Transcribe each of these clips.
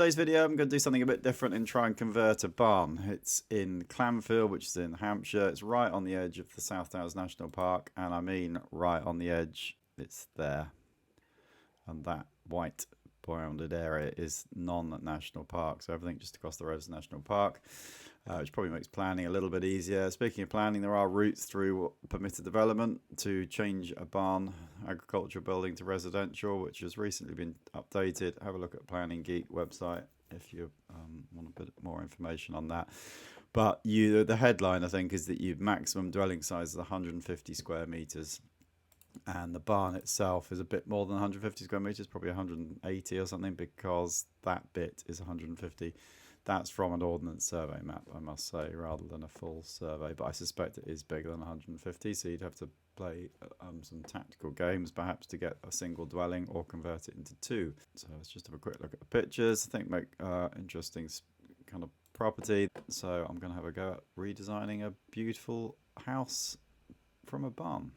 Today's video, I'm going to do something a bit different and try and convert a barn. It's in Clanfield, which is in Hampshire. It's right on the edge of the South Downs National Park, and I mean right on the edge. It's there, and that white bounded area is non-national park, so everything just across the road is national park, which probably makes planning a little bit easier. Speaking of planning, there are routes through permitted development to change a barn agricultural building to residential, which has recently been updated. Have a look at Planning Geek website if you want a bit more information on that. But the headline, I think, is that your maximum dwelling size is 150 square meters. And the barn itself is a bit more than 150 square meters, probably 180 or something, because that bit is 150. That's from an ordnance survey map, I must say, rather than a full survey. But I suspect it is bigger than 150, so you'd have to play some tactical games, perhaps, to get a single dwelling or convert it into two. So let's just have a quick look at the pictures. I think make interesting kind of property. So I'm going to have a go at redesigning a beautiful house from a barn.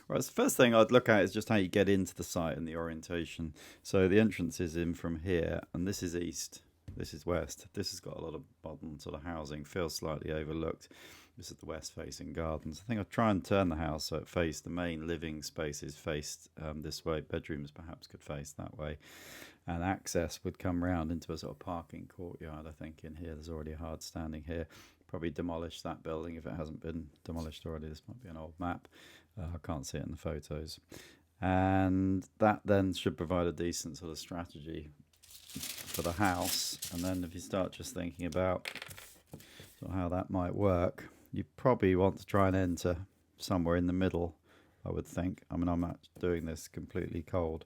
Right, so the first thing I'd look at is just how you get into the site and the orientation. So the entrance is in from here, and this is east, this is west. This has got a lot of modern sort of housing, feels slightly overlooked. This is the west facing gardens. I think I'll try and turn the house so it faced the main living spaces faced this way. Bedrooms perhaps could face that way. And access would come round into a sort of parking courtyard, I think, in here. There's already a hard standing here. Probably demolish that building if it hasn't been demolished already. This might be an old map. I can't see it in the photos. And that then should provide a decent sort of strategy for the house. And then if you start just thinking about sort of how that might work, you probably want to try and enter somewhere in the middle, I would think. I mean, I'm not doing this completely cold.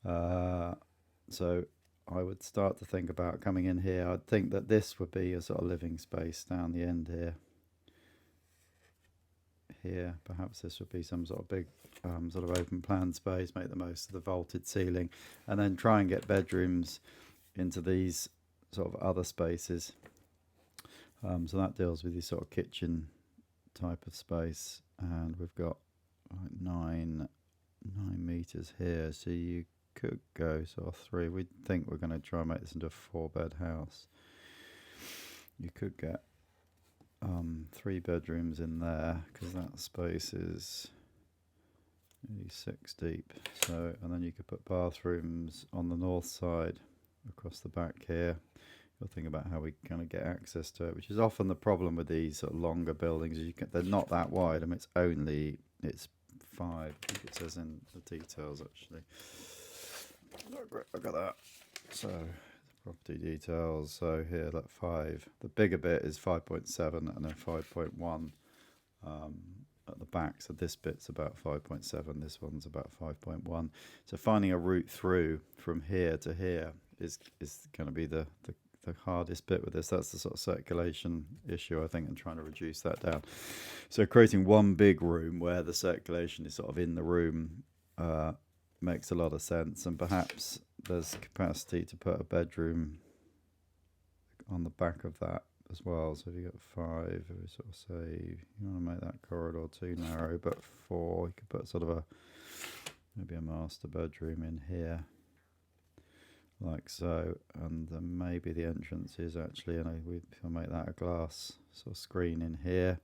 So I would start to think about coming in here. I'd think that this would be a sort of living space down the end here. Here, perhaps this would be some sort of big sort of open plan space, make the most of the vaulted ceiling, and then try and get bedrooms into these sort of other spaces. So that deals with this sort of kitchen type of space, and we've got like 9 meters here, so you could go sort of 3. We think we're going to try and make this into a 4-bed house. You could get 3 bedrooms in there, because that space is maybe 6 deep. So, and then you could put bathrooms on the north side across the back here. You'll think about how we kind of get access to it, which is often the problem with these sort of longer buildings. They're not that wide. I mean, it's 5. I think it says in the details actually. Look at that. So property details. So here, like 5. The bigger bit is 5.7 and then 5.1 at the back. So this bit's about 5.7. This one's about 5.1. So finding a route through from here to here is going to be the hardest bit with this. That's the sort of circulation issue, I think, and trying to reduce that down. So creating one big room where the circulation is sort of in the room makes a lot of sense, and perhaps there's capacity to put a bedroom on the back of that as well. So if you got 5, we sort of say you want to make that corridor too narrow, but 4, you could put sort of maybe a master bedroom in here, like so, and then maybe the entrance is actually, we'll make that a glass sort of screen in here,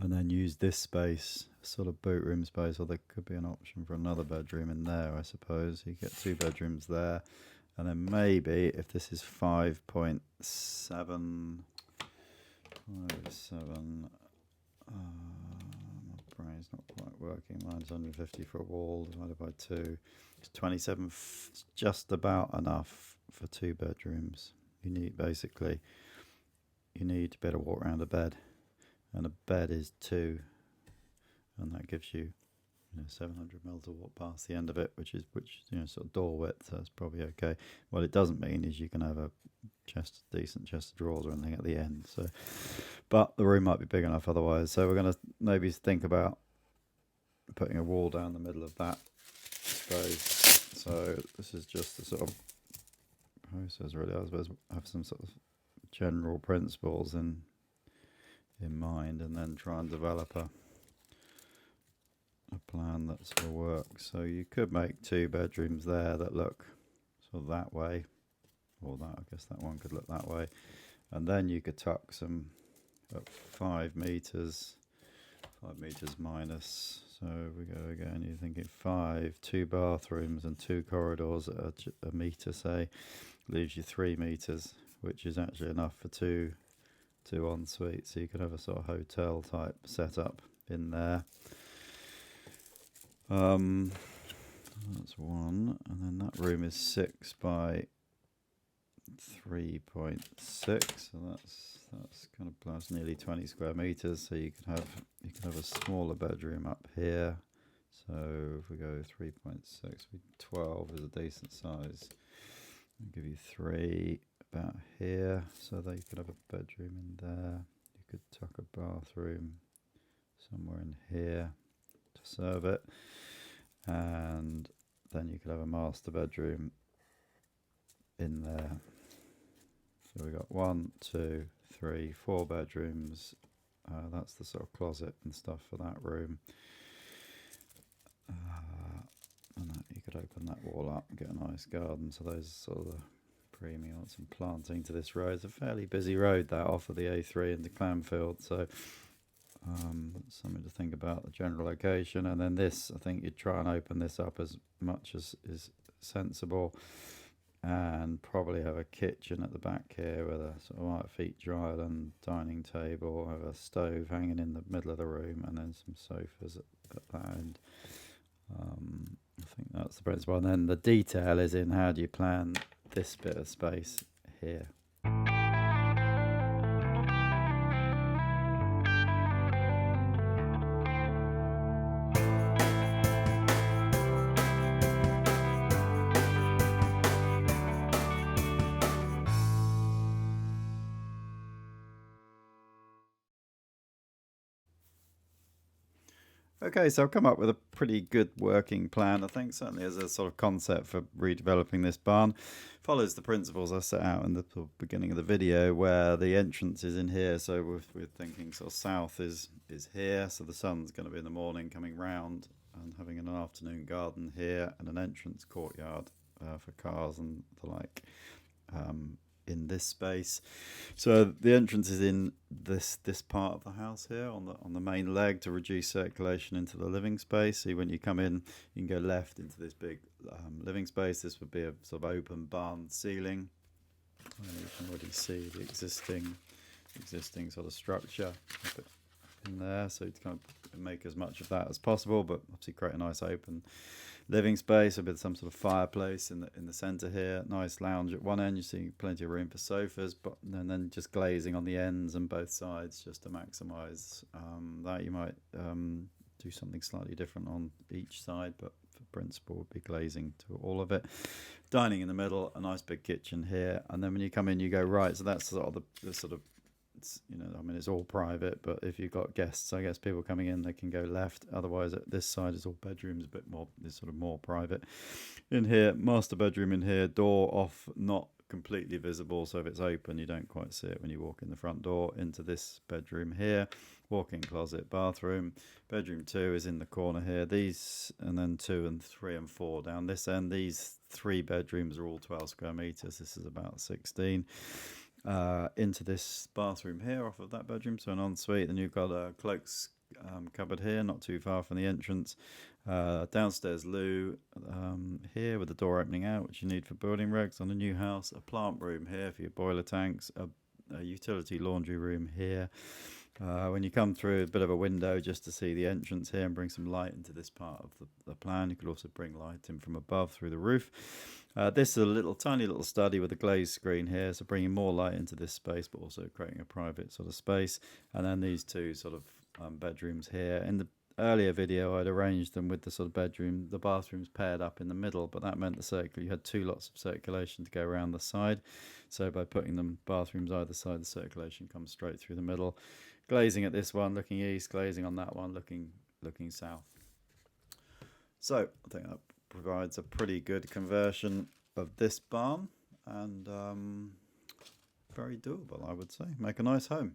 and then use this space, sort of boot room space, or there could be an option for another bedroom in there, I suppose. You get 2 bedrooms there, and then maybe if this is 5.7, my brain's not quite working. Mine's 150 for a wall divided by 2. It's 27, just about enough for 2 bedrooms. You need to be able to walk around a bed. And a bed is 2, and that gives you, 700 mil to walk past the end of it, which sort of door width. So that's probably okay. What it doesn't mean is you can have a decent chest of drawers or anything at the end. So, but the room might be big enough otherwise. So we're going to maybe think about putting a wall down the middle of that space. So this is just the sort of process, really. I suppose have some sort of general principles in in mind, and then try and develop a plan that sort of works. So you could make 2 bedrooms there that look sort of that way, or that, I guess that one could look that way, and then you could tuck some at 5 meters minus. So we go again, you're thinking 5, 2 bathrooms and 2 corridors at a meter, say, leaves you 3 meters, which is actually enough for two en suites. So you could have a sort of hotel type setup in there. That's one, and then that room is 6 by 3.6, so that's kind of plus nearly 20 square meters. So you can have a smaller bedroom up here. So if we go 3.6, 12 is a decent size. I'll give you 3 about here, so that you could have a bedroom in there. You could tuck a bathroom somewhere in here to serve it, and then you could have a master bedroom in there. So we got 1, 2, 3, 4 bedrooms. That's the sort of closet and stuff for that room. And you could open that wall up and get a nice garden. So those are sort of the premium. Some planting to this road. It's a fairly busy road, that, off of the A3 into Clanfield. So something to think about, the general location. And then this, I think you'd try and open this up as much as is sensible, and probably have a kitchen at the back here with a sort of white feature island, dining table, have a stove hanging in the middle of the room, and then some sofas at that end. I think that's the principle. And then the detail is in how do you plan this bit of space here. Okay, so I've come up with a pretty good working plan, I think, certainly as a sort of concept for redeveloping this barn. Follows the principles I set out in the beginning of the video, where the entrance is in here. So we're thinking sort of south is here, so the sun's going to be in the morning coming round and having an afternoon garden here, and an entrance courtyard for cars and the like in this space. So the entrance is in this part of the house here on the main leg to reduce circulation into the living space. So when you come in, you can go left into this big living space. This would be a sort of open barn ceiling. You can already see the existing sort of structure in there. So you kind of make as much of that as possible, but obviously create a nice open living space with some sort of fireplace in the centre here. Nice lounge at one end. You see plenty of room for sofas, but then just glazing on the ends and both sides just to maximise that. You might do something slightly different on each side, but for principle would be glazing to all of it. Dining in the middle, a nice big kitchen here, and then when you come in, you go right. So that's sort of the sort of, it's all private, but if you've got guests, I guess people coming in, they can go left. Otherwise, this side is all bedrooms, a bit more, is sort of more private. In here, master bedroom in here, door off, not completely visible, so if it's open, you don't quite see it when you walk in the front door. Into this bedroom here, walk-in closet, bathroom. Bedroom 2 is in the corner here. These, and then 2 and 3 and 4 down this end. These 3 bedrooms are all 12 square meters. This is about 16. Into this bathroom here off of that bedroom, so an ensuite. Then you've got a cloaks cupboard here, not too far from the entrance. Downstairs loo here with the door opening out, which you need for building regs on a new house. A plant room here for your boiler tanks. A utility laundry room here. When you come through, a bit of a window just to see the entrance here and bring some light into this part of the plan. You could also bring light in from above through the roof. This is a tiny little study with a glazed screen here, so bringing more light into this space, but also creating a private sort of space. And then these 2 sort of bedrooms here. In the earlier video, I'd arranged them with the sort of the bathrooms paired up in the middle, but that meant you had 2 lots of circulation to go around the side. So by putting them bathrooms either side, the circulation comes straight through the middle. Glazing at this one looking east, glazing on that one looking south. So I think that provides a pretty good conversion of this barn, and very doable, I would say. Make a nice home.